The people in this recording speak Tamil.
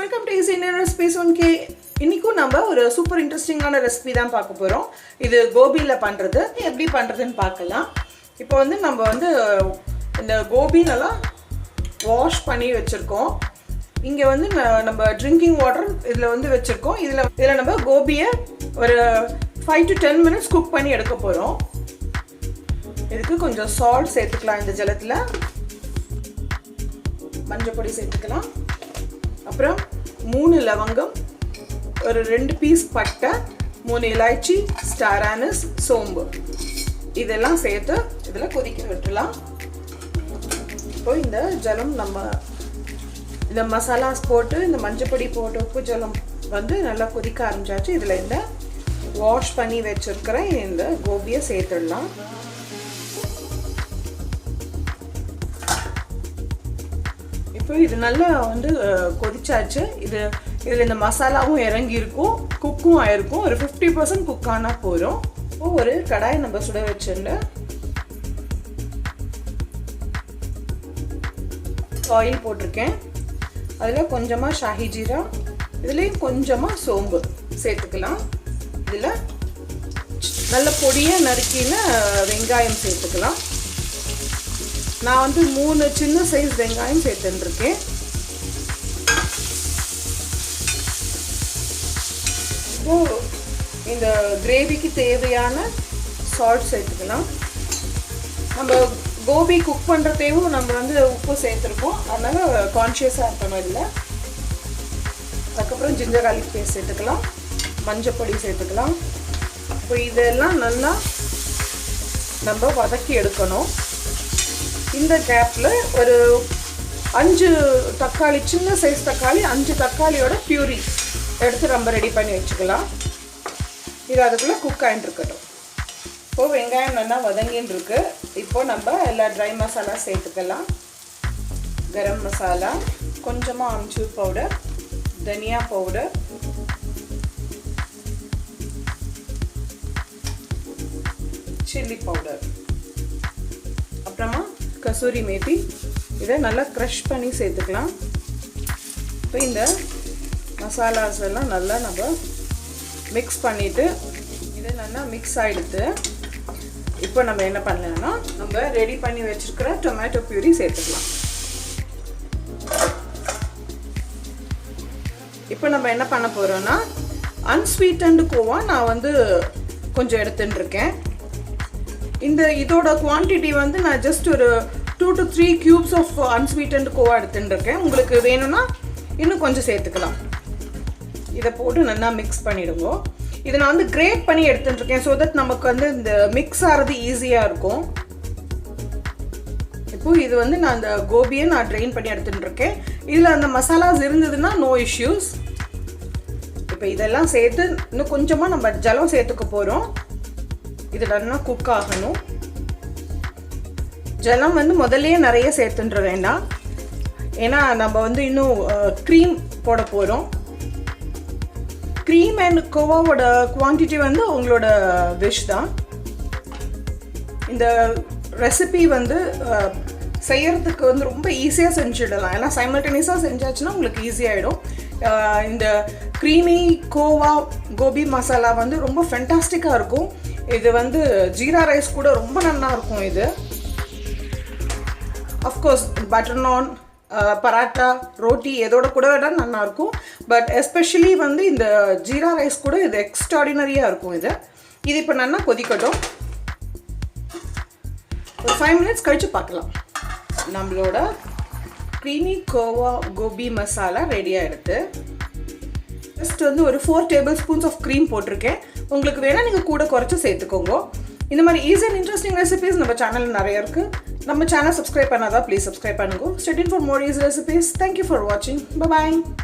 welcome to Easy Indian Recipes 1K. இன்னைக்கும் நம்ம ஒரு சூப்பர் இன்ட்ரஸ்டிங்கான ரெசிபி தான் பார்க்க போறோம். இது கோபில பண்றது. எப்படி பண்றதுன்னு பார்க்கலாம். இப்போ வந்து நம்ம வந்து இந்த கோபினலாம் வாஷ் பண்ணி வச்சிருக்கோம். இங்க வந்து நம்ம ட்ரிங்கிங் வாட்டர் இதுல வந்து வச்சிருக்கோம். இதுல நம்ம கோபியை ஒரு 5 to 10 minutes குக் பண்ணி எடுக்க போறோம். இதுக்கு கொஞ்சம் salt சேர்த்துக்கலாம் இந்த ஜலத்துல. மஞ்சள் பொடி சேர்த்துக்கலாம். அப்புறம் 3 லவங்கம், ஒரு 2 பீஸ் பட்டை, 3 இலாய்ச்சி, ஸ்டார் ஆனிஸ், சோம்பு இதெல்லாம் சேர்த்து இதில் கொதிக்க விட்டுலாம். இப்போ இந்த ஜலம் நம்ம இந்த மசாலாஸ் போட்டு இந்த மஞ்சள் பொடி போட்டு உப்பு ஜலம் வந்து நல்லா கொதிக்க ஆரம்பிச்சாச்சு. இதில் இந்த வாஷ் பண்ணி வச்சிருக்கிற இந்த கோபியை சேர்த்துடலாம். இப்போ இது நல்லா வந்து கொதிச்சாச்சு. இதில் இந்த மசாலாவும் இறங்கி இருக்கும், குக்கும் ஆயிருக்கும். ஒரு 50% குக் ஆனால் போதும். இப்போ ஒரு கடாயை நம்ம சுட வச்சுட்டு ஆயில் போட்டிருக்கேன். அதில் கொஞ்சமாக ஷாஹி ஜீரா, இதுலேயும் கொஞ்சமாக சோம்பு சேர்த்துக்கலாம். இதில் நல்ல பொடியாக நறுக்கின வெங்காயம் சேர்த்துக்கலாம். நான் வந்து 3 சின்ன சைஸ் வெங்காயம் சேர்த்துருக்கேன். இப்போ இந்த கிரேவிக்கு தேவையான சால்ட் சேர்த்துக்கலாம். நம்ம கோபி குக் பண்ணுறதேவும் நம்ம வந்து உப்பு சேர்த்துருக்கோம், அதனால கான்ஷியஸாக இருக்கணும் இல்லை. அதுக்கப்புறம் ஜிஞ்சர் கார்லிக் பேஸ்ட் சேர்த்துக்கலாம், மஞ்சள் பொடி சேர்த்துக்கலாம். இப்போ இதெல்லாம் நல்லா நம்ம வதக்கி எடுக்கணும். இந்த கேப்பில் ஒரு 5 தக்காளி, சின்ன சைஸ் தக்காளி, 5 தக்காளியோட பியூரி எடுத்து நம்ம ரெடி பண்ணி வச்சுக்கலாம். இது அதுக்குள்ளே குக் ஆகிட்டு இருக்கட்டும். இப்போது வெங்காயம் நல்லா வதங்கின்னு இருக்கு. இப்போது நம்ம எல்லா ட்ரை மசாலா சேர்த்துக்கலாம். கரம் மசாலா, கொஞ்சமாக அம்ச்சூர் பவுடர், தனியா பவுடர், சில்லி பவுடர், அப்புறமா கசூரி மேத்தி. இதை நல்லா க்ரஷ் பண்ணி சேர்த்துக்கலாம். இப்போ இந்த மசாலாஸ் எல்லாம் நல்லா நம்ம மிக்ஸ் பண்ணிவிட்டு இது நல்லா மிக்ஸ் ஆகிடுது. இப்போ நம்ம என்ன பண்ணலாம்னா நம்ம ரெடி பண்ணி வச்சுருக்கிற டொமேட்டோ பியூரி சேர்த்துக்கலாம். இப்போ நம்ம என்ன பண்ண போகிறோன்னா அன்ஸ்வீட்டன்டு கோவா நான் வந்து கொஞ்சம் எடுத்துட்டுருக்கேன். இதோட குவான்டிட்டி வந்து நான் ஜஸ்ட் ஒரு 2 to 3 cubes of unsweetened khoa எடுத்துட்டுருக்கேன். உங்களுக்கு வேணும்னா இன்னும் கொஞ்சம் சேர்த்துக்கலாம். இதை போட்டு நல்லா மிக்ஸ் பண்ணிவிடுங்க. இதை நான் வந்து கிரேட் பண்ணி எடுத்துட்டுருக்கேன், ஸோ தட் நமக்கு வந்து இந்த மிக்ஸ் ஆகிறது ஈஸியாக இருக்கும். இப்போது இது வந்து நான் அந்த கோபியை நான் ட்ரெயின் பண்ணி எடுத்துட்டுருக்கேன். இதில் அந்த மசாலாஸ் இருந்ததுன்னா நோ இஷ்யூஸ். இப்போ இதெல்லாம் சேர்த்து இன்னும் கொஞ்சமாக நம்ம ஜலம் சேர்த்துக்க போகிறோம். இது நல்லா குக் ஆகணும். ஜலம் வந்து முதல்லையே நிறைய சேர்த்துன்ற வேண்டாம், ஏன்னா நம்ம வந்து இன்னும் க்ரீம் போட போகிறோம். க்ரீம் அண்ட் கோவாவோட குவான்டிட்டி வந்து உங்களோட விஷ் தான். இந்த ரெசிபி வந்து செய்யறதுக்கு வந்து ரொம்ப ஈஸியாக செஞ்சிடலாம். ஏன்னா சைமல்டேனியஸாக செஞ்சாச்சுன்னா உங்களுக்கு ஈஸியாகிடும். இந்த க்ரீமி கோவா கோபி மசாலா வந்து ரொம்ப ஃபென்டாஸ்டிக்காக இருக்கும். இது வந்து ஜீரா ரைஸ் கூட ரொம்ப நல்லா இருக்கும். இது அஃப்கோர்ஸ் பட்டர் நான், பராட்டா, ரோட்டி எதோட கூட விட நல்லாயிருக்கும். பட் எஸ்பெஷலி வந்து இந்த ஜீரா ரைஸ் கூட இது எக்ஸ்ட்ராடினரியாக இருக்கும். இது இப்போ நல்லா கொதிக்கட்டும். ஒரு 5 minutes கழித்து பார்க்கலாம். நம்மளோட க்ரீமி கோவா கோபி மசாலா ரெடியாக எடுத்து ஜஸ்ட் வந்து ஒரு 4 tablespoons ஆஃப் க்ரீம் போட்டிருக்கேன். உங்களுக்கு வேணால் நீங்கள் கூட குறைச்சி சேர்த்துக்கோங்க. இந்த மாதிரி ஈஸி அண்ட் இன்ட்ரெஸ்டிங் ரெசிபீஸ் நம்ம சேனலில் நிறைய இருக்குது. நம்ம சேனல் சப்ஸ்கிரைப் பண்ணாதான் ப்ளீஸ் சப்ஸ்கிரைப் பண்ணுங்க. Stay tuned for more easy recipes. Thank you for watching. Bye bye.